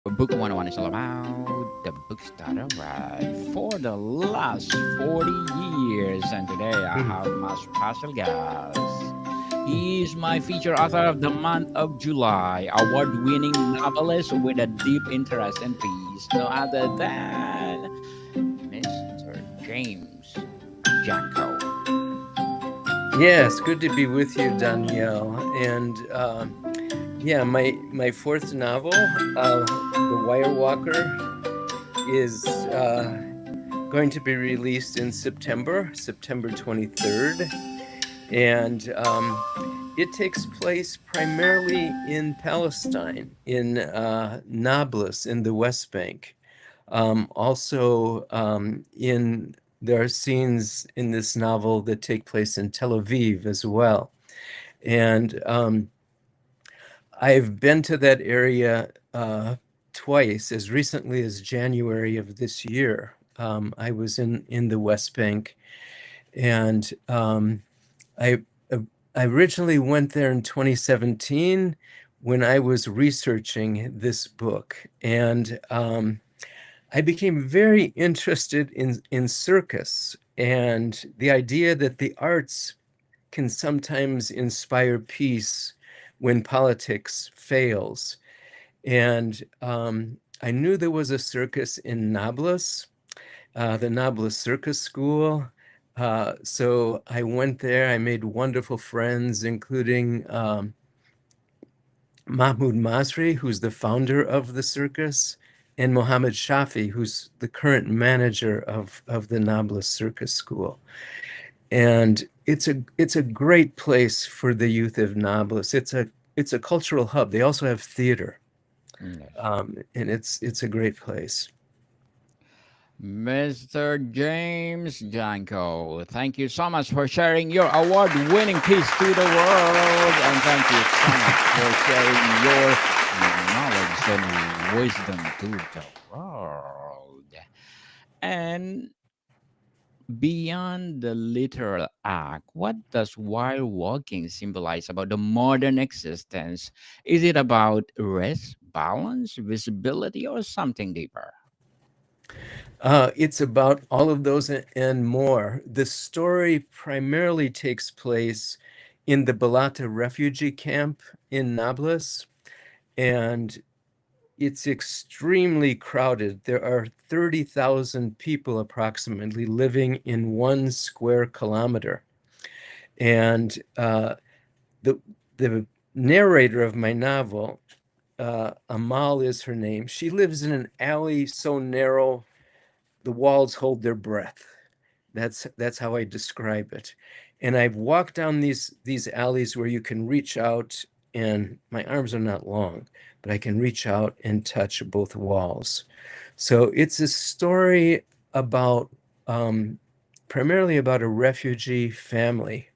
Book 101 is all about the books that I read for the last 40 years. And today I Mm. have my special guest. He is my feature author of the month of July, award winning novelist with a deep interest in peace, no other than Mr. James Janko. Yes, good to be with you, Danielle. And yeah, my fourth novel, The Wire Walker, is going to be released in September 23rd. And it takes place primarily in Palestine, in Nablus, in the West Bank. Also, there are scenes in this novel that take place in Tel Aviv as well. And I've been to that area twice, as recently as January of this year. I was in the West Bank, and I uh, I originally went there in 2017 when I was researching this book, and I became very interested in circus and the idea that the arts can sometimes inspire peace when politics fails. And I knew there was a circus in Nablus, the Nablus Circus School. So I went there. I made wonderful friends, including Mahmoud Masri, who's the founder of the circus, and Mohammed Shafi, who's the current manager of the Nablus Circus School. And it's a great place for the youth of Nablus. It's a cultural hub. They also have theater, Yes. and it's a great place. Mr. James Janko, thank you so much for sharing your award winning piece to the world. And thank you so much for sharing your knowledge and wisdom to the world. And beyond the literal act, what does while walking symbolize about the modern existence? Is it about rest, balance, visibility, or something deeper? It's about all of those and more. The story primarily takes place in the Balata refugee camp in Nablus, and it's extremely crowded. There are 30,000 people approximately living in 1 square kilometer. And the, the narrator of my novel, Amal is her name, she lives in an alley so narrow the walls hold their breath. That's how I describe it. And I've walked down these alleys where you can reach out, and my arms are not long, but I can reach out and touch both walls. So it's a story about primarily about a refugee family,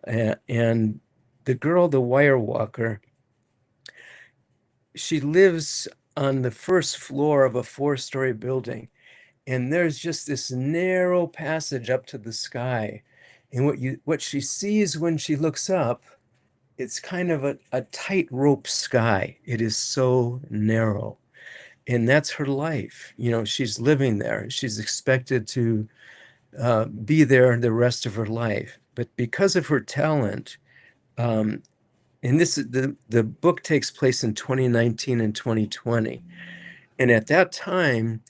and the girl, the wire walker, she lives on the first floor of a 4-story building, and there's just this narrow passage up to the sky. And what she sees when she looks up, it's kind of a tightrope sky. It is so narrow. And that's her life. She's living there. She's expected to be there the rest of her life. But because of her talent, um, and the book takes place in 2019 and 2020. And at that time,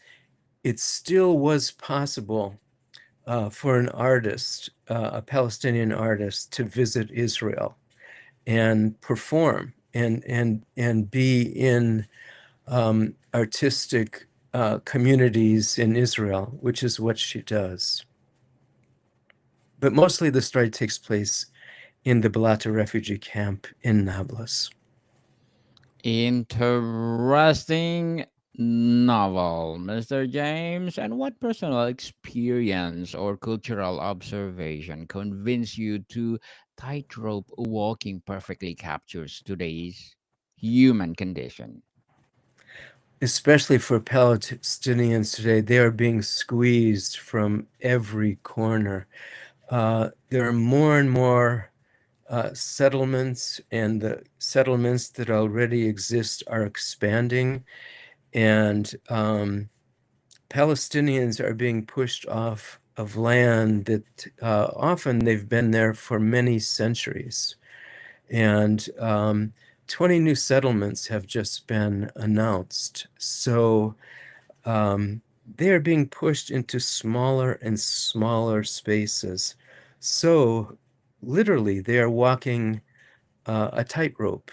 it still was possible for an artist, a Palestinian artist, to visit Israel and perform and be in artistic communities in Israel, which is what she does. But mostly the story takes place in the Balata refugee camp in Nablus. Interesting novel, Mr. James. And what personal experience or cultural observation convinced you to tightrope walking perfectly captures today's human condition? Especially for Palestinians today, they are being squeezed from every corner. There are more and more settlements, and the settlements that already exist are expanding. And Palestinians are being pushed off of land that often they've been there for many centuries. And 20 new settlements have just been announced. So they are being pushed into smaller and smaller spaces. So literally, they are walking a tightrope.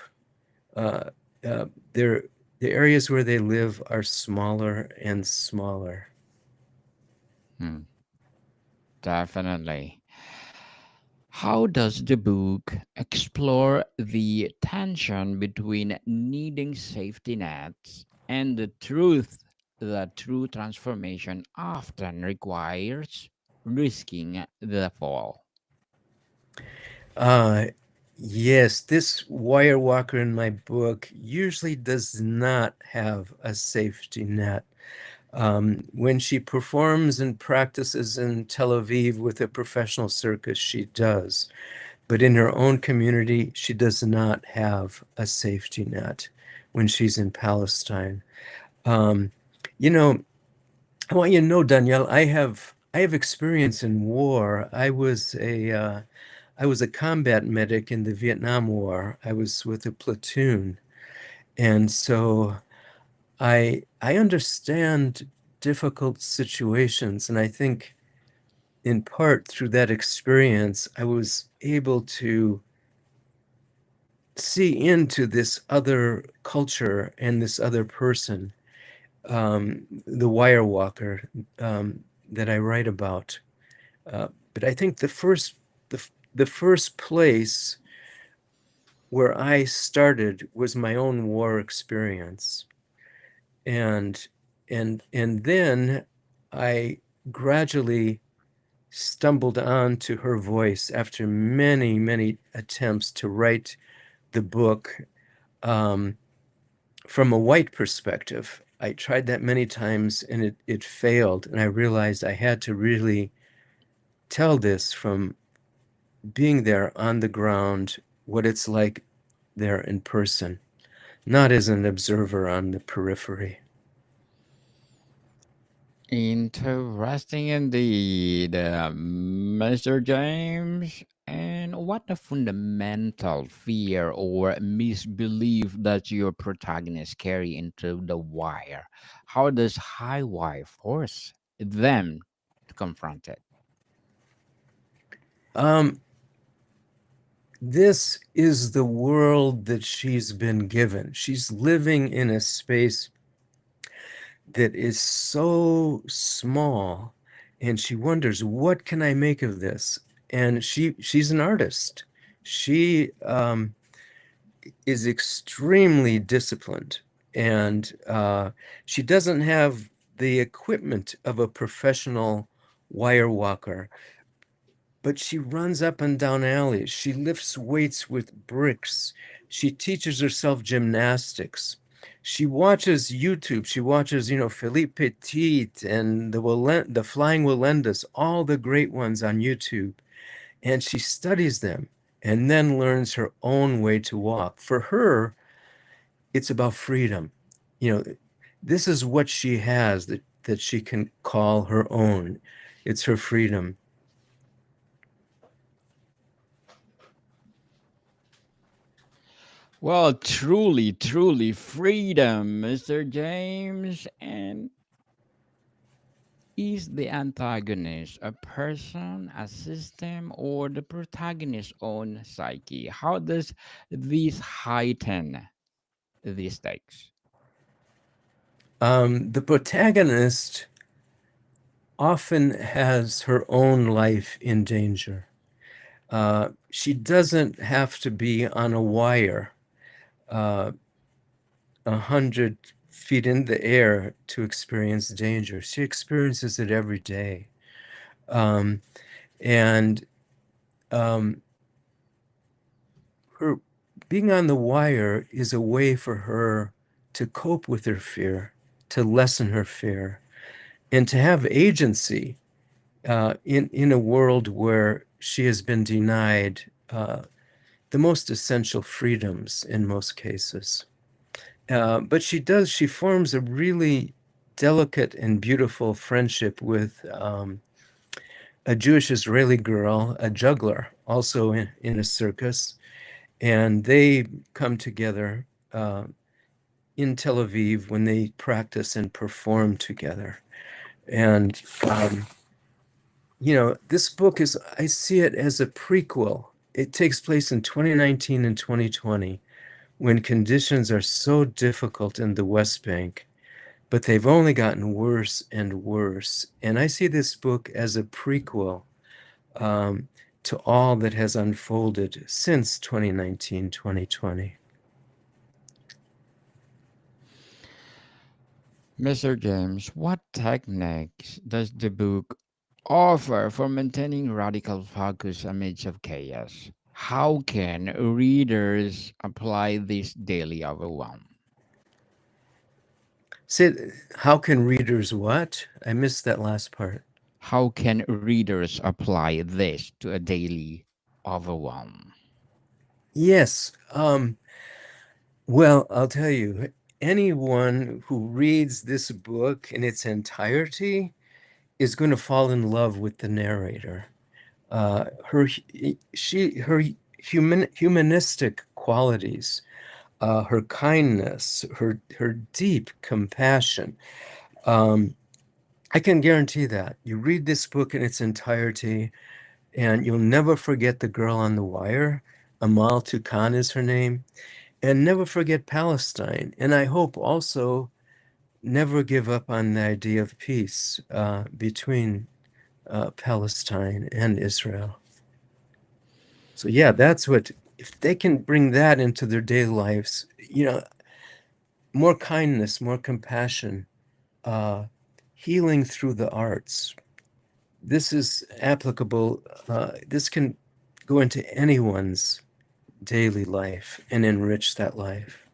Uh, uh, they're, the areas where they live are smaller and smaller. Hmm, definitely. How does the book explore the tension between needing safety nets and the truth that true transformation often requires risking the fall? Uh, yes, this wire walker in my book usually does not have a safety net. When she performs and practices in Tel Aviv with a professional circus, she does. But in her own community, she does not have a safety net when she's in Palestine. Um, you know, I want you to know, Danielle, I have experience in war. I was a combat medic in the Vietnam War. I was with a platoon, and so I understand difficult situations, and I think in part through that experience, I was able to see into this other culture and this other person, the wire walker that I write about. But I think the, the first place where I started was my own war experience. And and then I gradually stumbled onto her voice after many, many attempts to write the book um, from a white perspective. I tried that many times and it failed. And I realized I had to really tell this from being there on the ground, what it's like there in person, not as an observer on the periphery. Interesting indeed, Mr. James. And what a fundamental fear or misbelief that your protagonists carry into the wire? How does High Wire force them to confront it? Um, this is the world that she's been given. She's living in a space that is so small, and she wonders, what can I make of this? And she's an artist. She is extremely disciplined, and she doesn't have the equipment of a professional wire walker, but she runs up and down alleys. She lifts weights with bricks. She teaches herself gymnastics. She watches YouTube. She watches, Philippe Petit and the Flying Walendas, all the great ones on YouTube, and she studies them and then learns her own way to walk. For her, it's about freedom. You know, this is what she has that she can call her own. It's her freedom. Well, truly, truly freedom, Mr. James. And is the antagonist a person, a system, or the protagonist's own psyche? How does this heighten the stakes? The protagonist often has her own life in danger. She doesn't have to be on a wire 100 feet in the air to experience danger. She experiences it every day. Um, and um, her being on the wire is a way for her to cope with her fear, to lessen her fear, and to have agency in a world where she has been denied the most essential freedoms in most cases. But she forms a really delicate and beautiful friendship with a Jewish Israeli girl, a juggler, also in a circus. And they come together in Tel Aviv when they practice and perform together. And, this book I see it as a prequel. It takes place in 2019 and 2020 when conditions are so difficult in the West Bank, but they've only gotten worse and worse. And I see this book as a prequel um, to all that has unfolded since 2019, 2020. Mr. James, what techniques does the book offer for maintaining radical focus amidst of chaos? How can readers apply this daily overwhelm? Say, how can readers what? I missed that last part. How can readers apply this to a daily overwhelm? Yes. Well, I'll tell you, anyone who reads this book in its entirety is going to fall in love with the narrator. Her humanistic qualities, her kindness, her deep compassion. Um, I can guarantee that you read this book in its entirety, and you'll never forget the girl on the wire. Amal Tukan is her name, and never forget Palestine. And I hope also never give up on the idea of peace between Palestine and Israel. So yeah, that's what, if they can bring that into their daily lives, more kindness, more compassion, uh, healing through the arts. This is applicable. This can go into anyone's daily life and enrich that life.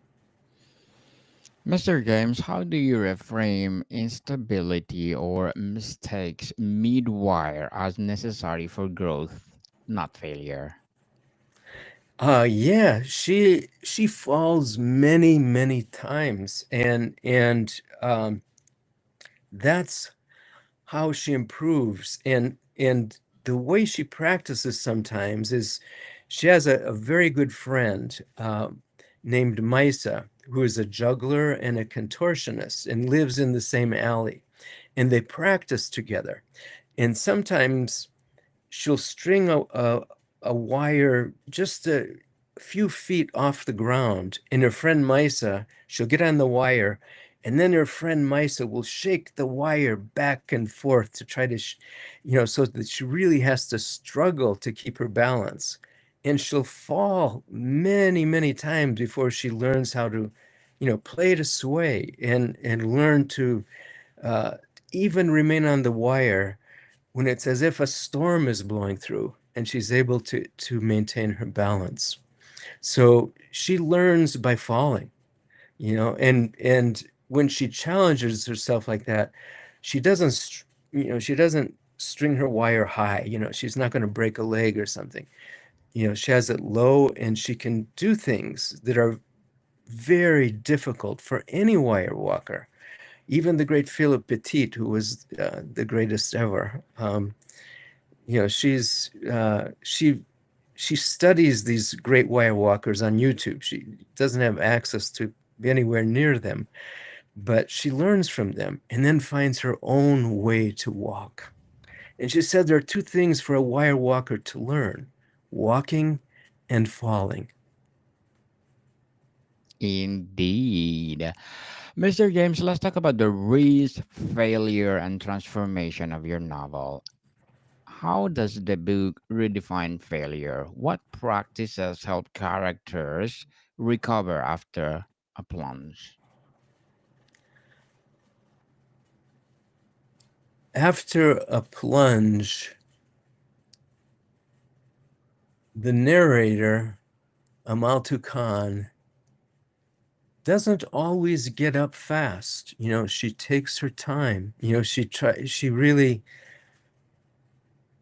Mr. James, how do you reframe instability or mistakes mid-wire as necessary for growth, not failure? Yeah, she falls many, many times, and that's how she improves. And the way she practices sometimes is she has a very good friend named Maisa, who is a juggler and a contortionist and lives in the same alley. And they practice together. And sometimes she'll string a wire just a few feet off the ground, and her friend Misa, she'll get on the wire, and then her friend Misa will shake the wire back and forth to try to, so that she really has to struggle to keep her balance. And she'll fall many, many times before she learns how to, play to sway and learn to uh, even remain on the wire when it's as if a storm is blowing through and she's able to maintain her balance. So she learns by falling, and when she challenges herself like that, she doesn't, she doesn't string her wire high. She's not going to break a leg or something. She has it low, and she can do things that are very difficult for any wire walker. Even the great Philip Petit, who was the greatest ever, she studies these great wire walkers on YouTube. She doesn't have access to be anywhere near them, but she learns from them and then finds her own way to walk. And she said there are two things for a wire walker to learn: walking and falling. Indeed. Mr. James, let's talk about the risk, failure, and transformation of your novel. How does the book redefine failure? What practices help characters recover after a plunge? After a plunge, the narrator, Amal Khan, doesn't always get up fast. She takes her time. She really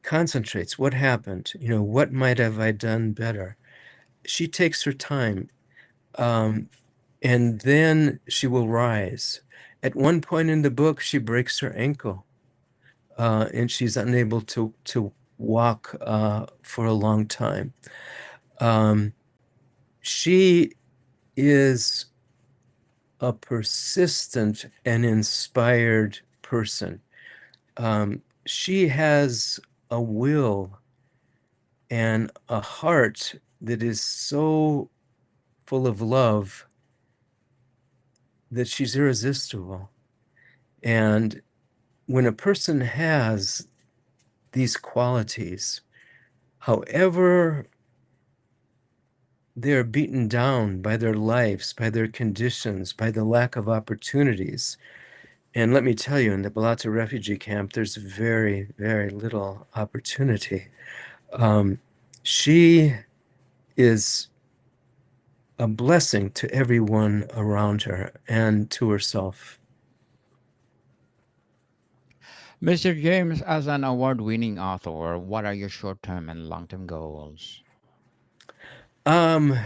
concentrates. What happened? What might have I done better? She takes her time. Um, and then she will rise. At one point in the book, she breaks her ankle, and she's unable to walk for a long time. She is a persistent and inspired person. She has a will and a heart that is so full of love that she's irresistible. And when a person has these qualities, however they're beaten down by their lives, by their conditions, by the lack of opportunities. And let me tell you, in the Balata refugee camp, there's very, very little opportunity. She is a blessing to everyone around her and to herself. Mr. James, as an award winning author, what are your short term and long term goals? Um,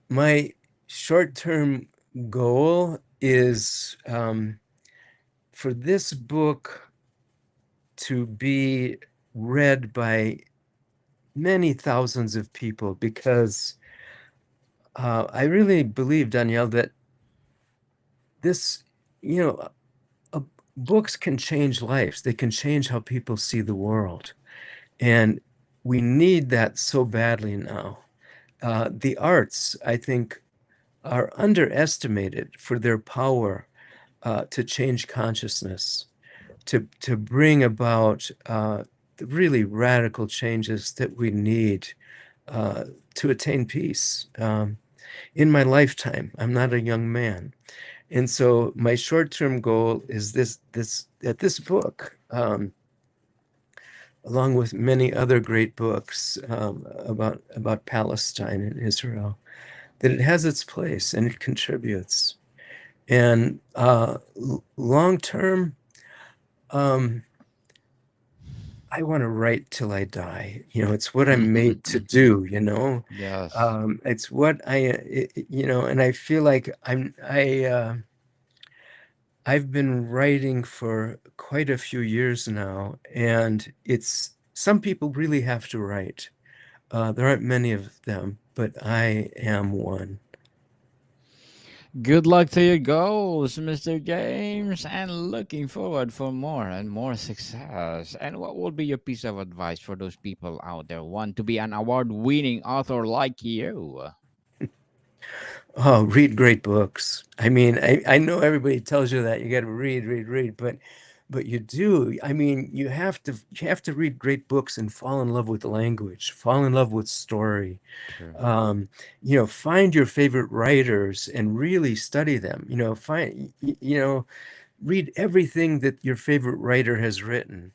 my short-term goal is for this book to be read by many thousands of people, because I really believe, Danielle, that this, you know, uh, books can change lives. They can change how people see the world. And we need that so badly now. The arts, I think, are underestimated for their power to change consciousness, to bring about the really radical changes that we need uh, to attain peace. In my lifetime, I'm not a young man, and so my short-term goal is this book, along with many other great books about Palestine and Israel, that it has its place and it contributes. And long term, um, I want to write till I die. It's what I'm made to do. Yes. It's what and I feel like I've been writing for quite a few years now, and it's some people really have to write. There aren't many of them, but I am one. Good luck to your goals, Mr. James, and looking forward for more and more success. And what would be your piece of advice for those people out there who want to be an award-winning author like you? Oh, read great books. I mean, I know everybody tells you that you got to read, but you do. I mean, you have to read great books and fall in love with language, fall in love with story. True. Um, find your favorite writers and really study them. Read everything that your favorite writer has written.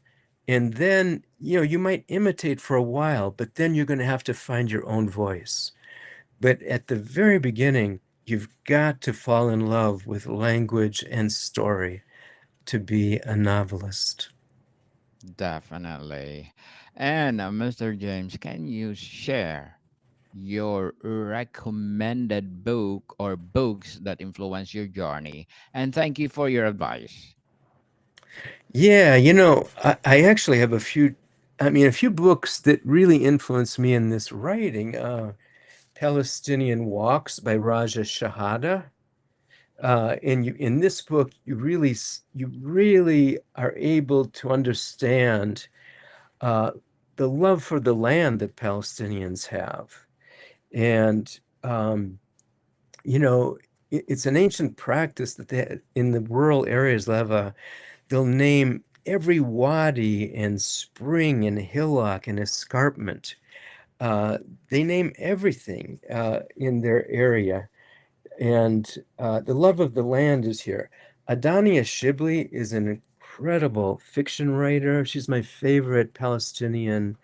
And then, you might imitate for a while, but then you're going to have to find your own voice. But at the very beginning, you've got to fall in love with language and story to be a novelist. Definitely. And Mr. James, can you share your recommended book or books that influence your journey? And thank you for your advice. Yeah, I actually have a few books that really influenced me in this writing. Palestinian Walks by Raja Shahada. In this book, you really are able to understand uh, the love for the land that Palestinians have. And, you know, it's an ancient practice that in the rural areas, they'll name every wadi and spring and hillock and escarpment. Uh, they name everything in their area. And the love of the land is here. Adania Shibli is an incredible fiction writer. She's my favorite Palestinian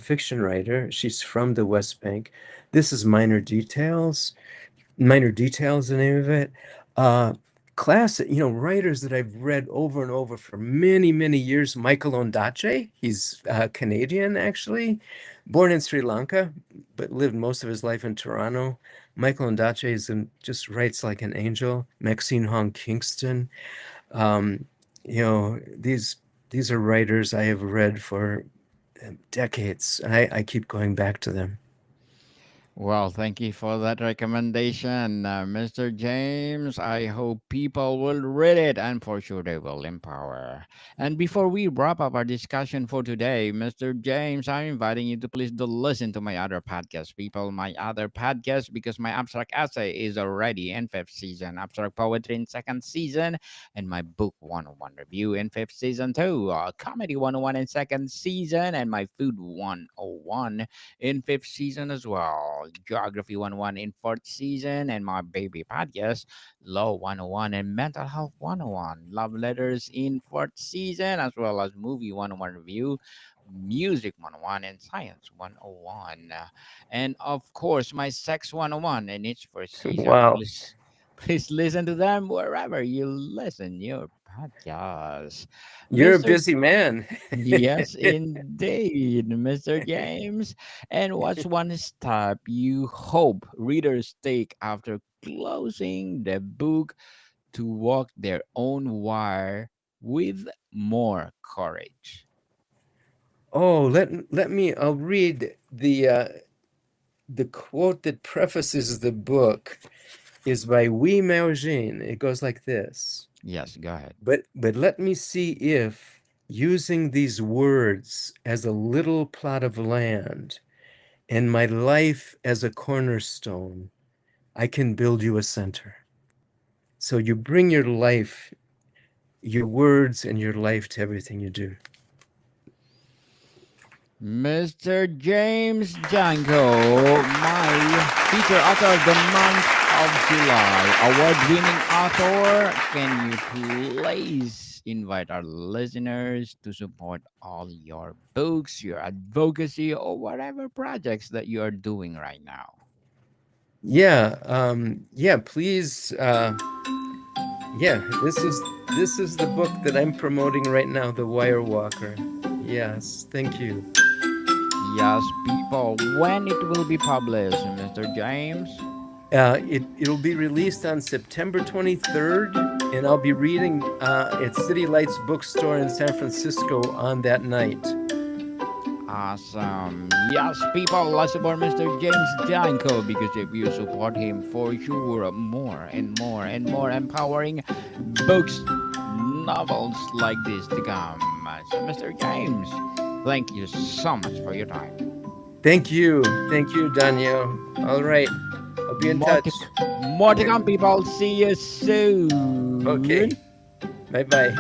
fiction writer. She's from the West Bank. This is Minor Details, the name of it. Uh, Classic, writers that I've read over and over for many, many years. Michael Ondaatje, he's Canadian, actually, born in Sri Lanka, but lived most of his life in Toronto. Michael Ondaatje just writes like an angel. Maxine Hong Kingston. Um, you know, these are writers I have read for decades. I keep going back to them. Well, thank you for that recommendation, Mr. James. I hope people will read it and for sure they will empower. And before we wrap up our discussion for today, Mr. James, I'm inviting you to please do listen to my other podcast, people. My other podcast, because my abstract essay is already in fifth season, abstract poetry in second season, and my book 101 review in fifth season too, comedy 101 in second season, and my food 101 in fifth season as well. Geography 101 in fourth season, and my baby podcast, Law 101 and Mental Health 101. Love letters in fourth season, as well as movie 101 review, music 101, and science 101. And of course, my sex 101 in each first season. Wow, Please, please listen to them wherever you listen your podcast. you're a Mr. busy man. Yes, indeed, Mr. James. And what's one step you hope readers take after closing the book to walk their own wire with more courage? Oh, let me. I'll read the quote that prefaces the book is by Louis Mergin. It goes like this. Yes, go ahead. But let me see if using these words as a little plot of land and my life as a cornerstone, I can build you a center. So you bring your life, your words, and your life to everything you do. Mr. James Janko, my feature author of the month of July, award-winning author. Can you please invite our listeners to support all your books, your advocacy, or whatever projects that you are doing right now? Yeah, please. Yeah, this is the book that I'm promoting right now, The Wire Walker. Yes, thank you. Yes, people, when it will be published, Mr. James? It'll be released on September 23rd, and I'll be reading at City Lights Bookstore in San Francisco on that night. Awesome. Yes, people, let's support Mr. James Janko because if you support him, for sure, more and more and more empowering books, novels like this to come. So, Mr. James, thank you so much for your time. Thank you, Daniel. All right, I'll be in More touch. more to come, people. See you soon. Okay, bye bye.